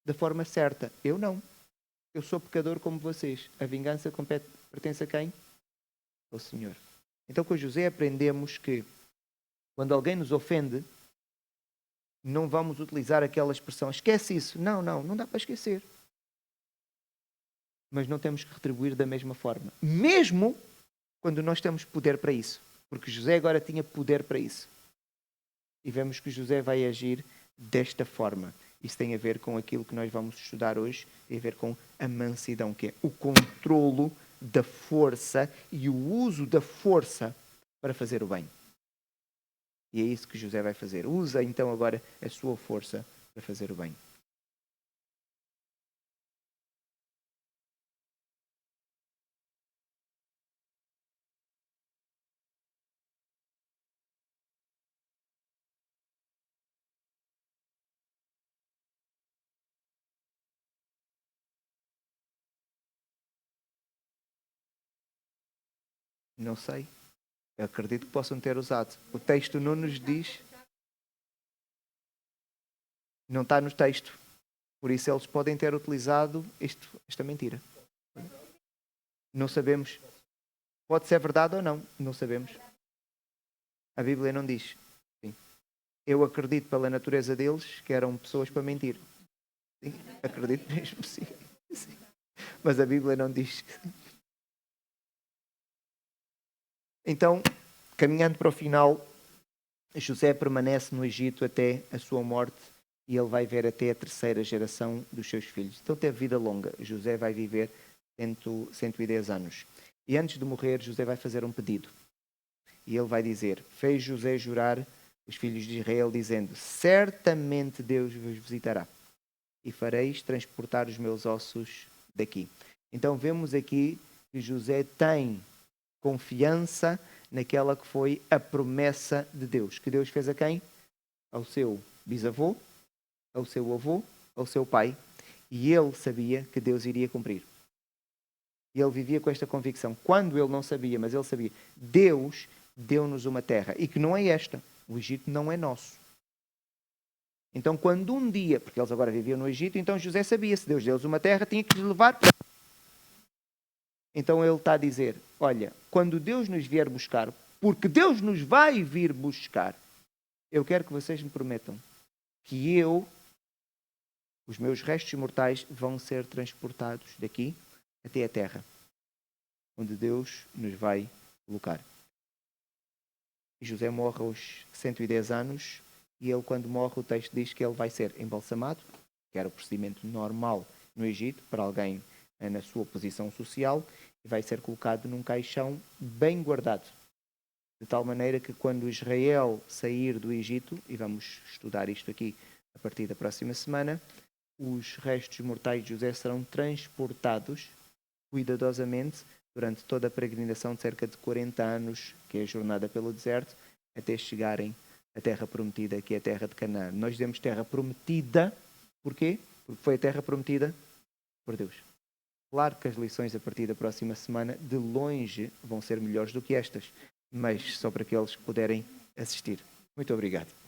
da forma certa. Eu não. Eu sou pecador como vocês. A vingança pertence a quem? Ao Senhor. Então com José aprendemos que quando alguém nos ofende, não vamos utilizar aquela expressão: esquece isso. Não, não dá para esquecer. Mas não temos que retribuir da mesma forma. Mesmo quando nós temos poder para isso. Porque José agora tinha poder para isso. E vemos que José vai agir desta forma. Isso tem a ver com aquilo que nós vamos estudar hoje. Tem a ver com a mansidão, que é o controlo da força e o uso da força para fazer o bem. E é isso que José vai fazer. Usa então agora a sua força para fazer o bem. Não sei. Eu acredito que possam ter usado. O texto não nos diz. Não está no texto. Por isso eles podem ter utilizado esta mentira. Não sabemos. Pode ser verdade ou não. Não sabemos. A Bíblia não diz. Sim. Eu acredito pela natureza deles que eram pessoas para mentir. Sim. Acredito mesmo, sim. Sim. Mas a Bíblia não diz. Então, caminhando para o final, José permanece no Egito até a sua morte e ele vai ver até a terceira geração dos seus filhos. Então teve vida longa. José vai viver 110 anos. E antes de morrer, José vai fazer um pedido. E ele vai dizer: fez José jurar os filhos de Israel, dizendo: certamente Deus vos visitará e fareis transportar os meus ossos daqui. Então vemos aqui que José tem confiança naquela que foi a promessa de Deus. Que Deus fez a quem? Ao seu bisavô, ao seu avô, ao seu pai. E ele sabia que Deus iria cumprir. E ele vivia com esta convicção. Quando ele não sabia, mas ele sabia, Deus deu-nos uma terra. E que não é esta. O Egito não é nosso. Então, quando um dia, porque eles agora viviam no Egito, então José sabia, se Deus deu-lhes uma terra, tinha que lhes levar. Então ele está a dizer, olha, quando Deus nos vier buscar, porque Deus nos vai vir buscar, eu quero que vocês me prometam que os meus restos mortais, vão ser transportados daqui até a terra, onde Deus nos vai colocar. E José morre aos 110 anos, e ele, quando morre, o texto diz que ele vai ser embalsamado, que era o procedimento normal no Egito, para alguém na sua posição social, e vai ser colocado num caixão bem guardado. De tal maneira que quando Israel sair do Egito, e vamos estudar isto aqui a partir da próxima semana, os restos mortais de José serão transportados cuidadosamente durante toda a peregrinação de cerca de 40 anos, que é a jornada pelo deserto, até chegarem à terra prometida, que é a terra de Canaã. Nós dizemos terra prometida, porquê? Porque foi a terra prometida por Deus. Claro que as lições a partir da próxima semana, de longe, vão ser melhores do que estas, mas só para aqueles que puderem assistir. Muito obrigado.